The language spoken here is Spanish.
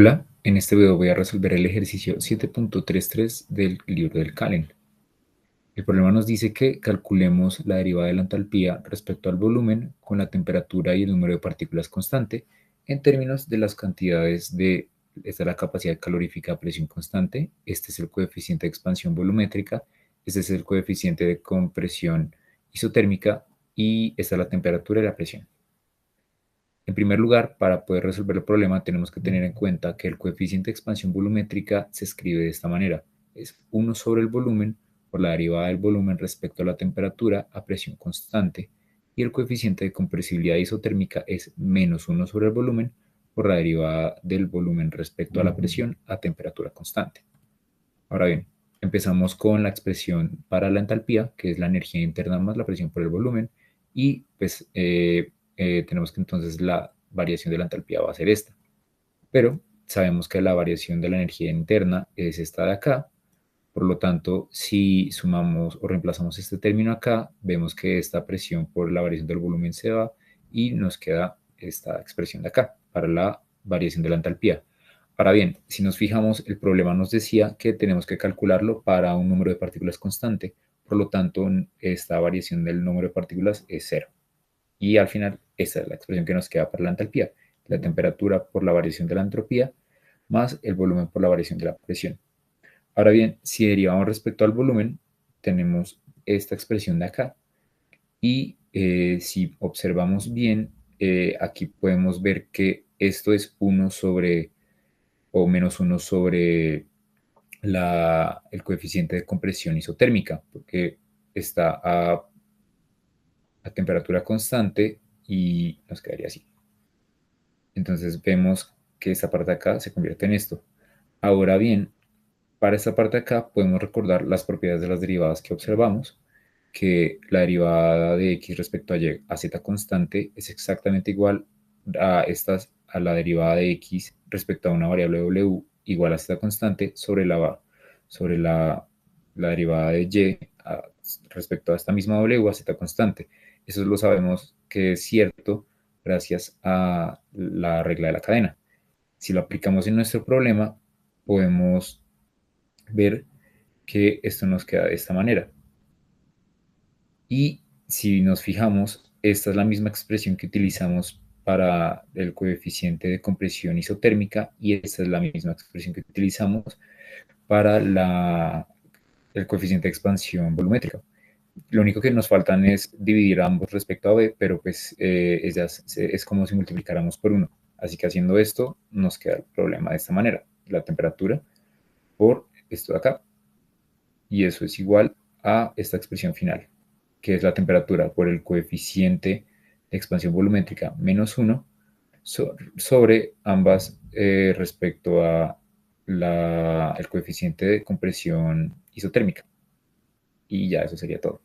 Hola, en este video voy a resolver el ejercicio 7.33 del libro del Calen. El problema nos dice que calculemos la derivada de la entalpía respecto al volumen con la temperatura y el número de partículas constante en términos de las cantidades de, esta es la capacidad calorífica a presión constante, este es el coeficiente de expansión volumétrica, este es el coeficiente de compresión isotérmica y esta es la temperatura y la presión. En primer lugar, para poder resolver el problema tenemos que tener en cuenta que el coeficiente de expansión volumétrica se escribe de esta manera. Es 1 sobre el volumen por la derivada del volumen respecto a la temperatura a presión constante y el coeficiente de compresibilidad isotérmica es menos 1 sobre el volumen por la derivada del volumen respecto a la presión a temperatura constante. Ahora bien, empezamos con la expresión para la entalpía, que es la energía interna más la presión por el volumen, y pues tenemos que entonces la variación de la entalpía va a ser esta. Pero sabemos que la variación de la energía interna es esta de acá, por lo tanto, si sumamos o reemplazamos este término acá, vemos que esta presión por la variación del volumen se va y nos queda esta expresión de acá para la variación de la entalpía. Ahora bien, si nos fijamos, el problema nos decía que tenemos que calcularlo para un número de partículas constante, por lo tanto, esta variación del número de partículas es cero. Y al final, esta es la expresión que nos queda para la entalpía, la temperatura por la variación de la entropía más el volumen por la variación de la presión. Ahora bien, si derivamos respecto al volumen, tenemos esta expresión de acá. Y si observamos bien, aquí podemos ver que esto es 1 sobre o menos 1 sobre el coeficiente de compresión isotérmica, porque está a temperatura constante y nos quedaría así. Entonces vemos que esta parte de acá se convierte en esto. Ahora bien, para esta parte de acá podemos recordar las propiedades de las derivadas que observamos, que la derivada de x respecto a y a z constante es exactamente igual a la derivada de x respecto a una variable w igual a z constante sobre la derivada de respecto a esta misma w a z constante. Eso lo sabemos que es cierto gracias a la regla de la cadena. Si lo aplicamos en nuestro problema, podemos ver que esto nos queda de esta manera. Y si nos fijamos, esta es la misma expresión que utilizamos para el coeficiente de compresión isotérmica y esta es la misma expresión que utilizamos para el coeficiente de expansión volumétrica. Lo único que nos faltan es dividir ambos respecto a b, pero pues es como si multiplicáramos por 1. Así que haciendo esto nos queda el problema de esta manera, la temperatura por esto de acá. Y eso es igual a esta expresión final, que es la temperatura por el coeficiente de expansión volumétrica menos 1 sobre ambas respecto a el coeficiente de compresión isotérmica. Y ya eso sería todo.